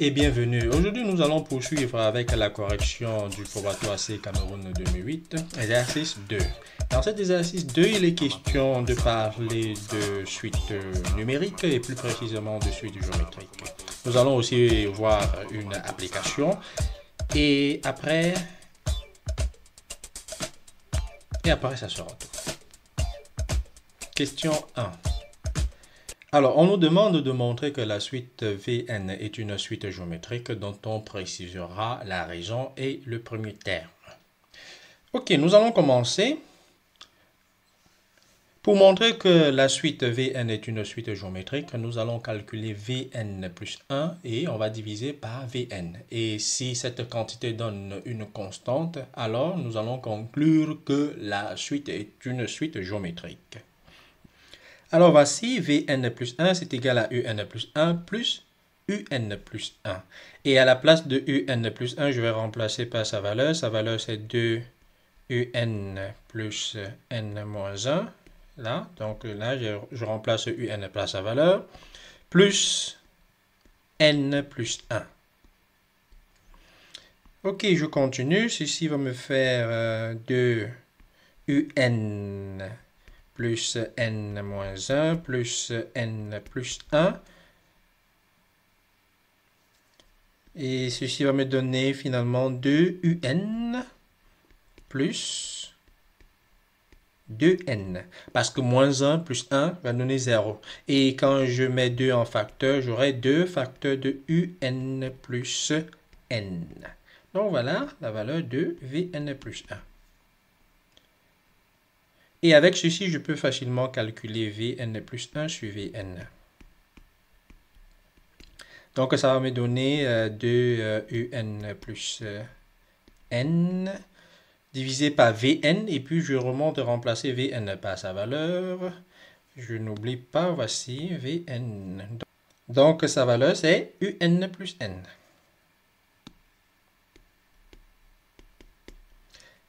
et bienvenue. Aujourd'hui, nous allons poursuivre avec la correction du probatoire C Cameroun 2008, exercice 2. Dans cet exercice 2, il est question de parler de suite numérique et plus précisément de suite géométrique. Nous allons aussi voir une application et après ça sera tout. Question 1. Alors, on nous demande de montrer que la suite Vn est une suite géométrique dont on précisera la raison et le premier terme. Ok, nous allons commencer. Pour montrer que la suite Vn est une suite géométrique, nous allons calculer Vn plus 1 et on va diviser par Vn. Et si cette quantité donne une constante, alors nous allons conclure que la suite est une suite géométrique. Alors voici, Vn plus 1, c'est égal à Un plus 1 plus Un plus 1. Et à la place de Un plus 1, je vais remplacer par sa valeur. Sa valeur, c'est 2 Un plus N moins 1. Là, donc là, je remplace Un par sa valeur. Plus N plus 1. Ok, je continue. Ceci va me faire 2 Un plus N moins 1 plus N plus 1. Et ceci va me donner finalement 2 Un plus 2N. Parce que moins 1 plus 1 va donner 0. Et quand je mets 2 en facteur, j'aurai 2 facteurs de Un plus N. Donc voilà la valeur de Vn plus 1. Et avec ceci, je peux facilement calculer Vn plus 1 sur Vn. Donc ça va me donner 2 Un plus N divisé par Vn. Et puis je remonte remplacer Vn par sa valeur. Je n'oublie pas, voici Vn. Donc sa valeur c'est Un plus N.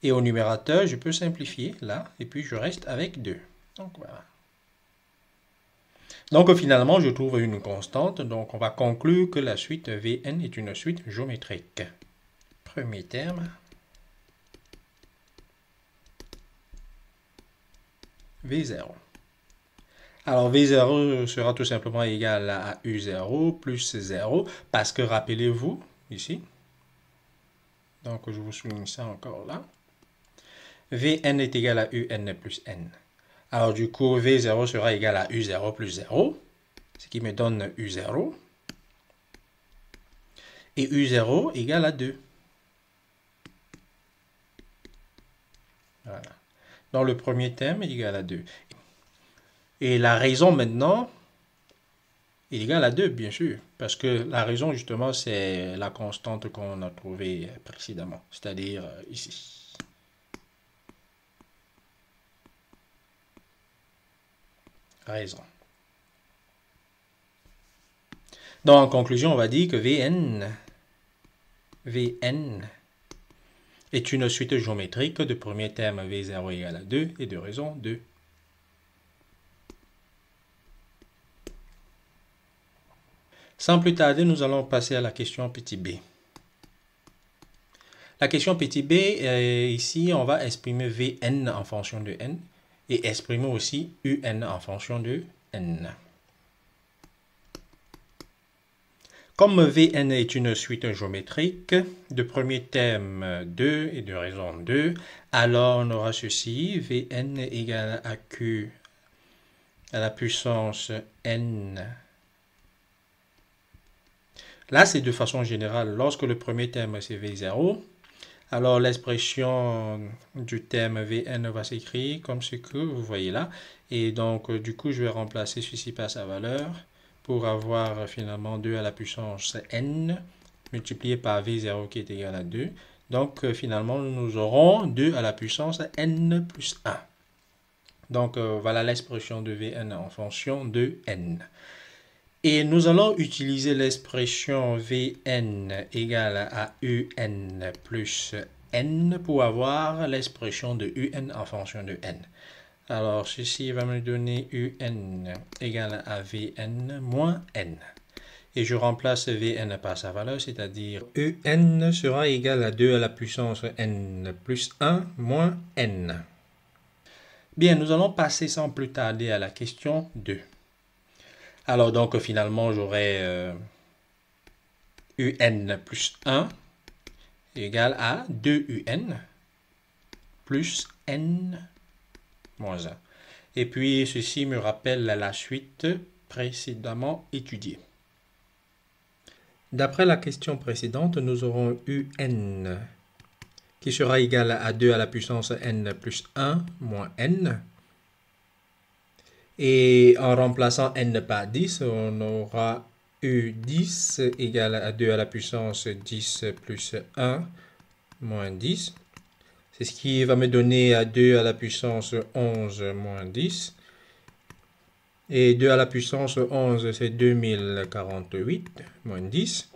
Et au numérateur, je peux simplifier là, et puis je reste avec 2. Donc voilà. Donc finalement, je trouve une constante, donc on va conclure que la suite Vn est une suite géométrique. Premier terme. V0. Alors V0 sera tout simplement égal à U0 plus 0, parce que rappelez-vous, ici, donc je vous souligne ça encore là, Vn est égal à Un plus N. Alors du coup, V0 sera égal à U0 plus 0, ce qui me donne U0. Et U0 égale à 2. Voilà. Donc le premier terme est égal à 2. Et la raison maintenant est égale à 2, bien sûr. Parce que la raison, justement, c'est la constante qu'on a trouvée précédemment. C'est-à-dire ici. Raison. Donc, en conclusion, on va dire que Vn est une suite géométrique de premier terme V0 égale à 2 et de raison 2. Sans plus tarder, nous allons passer à la question petit b. La question petit b, ici, on va exprimer Vn en fonction de n et exprimer aussi Un en fonction de n. Comme Vn est une suite géométrique de premier terme 2 et de raison 2, alors on aura ceci, Vn égale à Q à la puissance n. Là, c'est de façon générale, lorsque le premier terme c'est V0, alors l'expression du terme Vn va s'écrire comme ce que vous voyez là. Et donc, du coup, je vais remplacer ceci par sa valeur pour avoir finalement 2 à la puissance n multiplié par V0 qui est égal à 2. Donc, finalement, nous aurons 2 à la puissance n plus 1. Donc, voilà l'expression de Vn en fonction de n. Et nous allons utiliser l'expression Vn égale à Un plus n pour avoir l'expression de Un en fonction de n. Alors, ceci va me donner Un égale à Vn moins n. et je remplace Vn par sa valeur, c'est-à-dire Un sera égal à 2 à la puissance n plus 1 moins n. Bien, nous allons passer sans plus tarder à la question 2. Alors donc finalement j'aurai un plus 1 égale à 2un plus n moins 1. Et puis ceci me rappelle la suite précédemment étudiée. D'après la question précédente, nous aurons un qui sera égal à 2 à la puissance n plus 1 moins n. Et en remplaçant n par 10, on aura U10 égale à 2 à la puissance 10 plus 1 moins 10. C'est ce qui va me donner 2 à la puissance 11 moins 10. Et 2 à la puissance 11, c'est 2048 moins 10.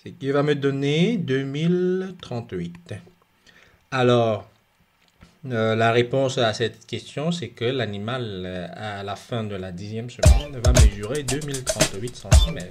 Ce qui va me donner 2038. Alors, la réponse à cette question, c'est que l'animal, à la fin de la 10e semaine, va mesurer 2038 cm.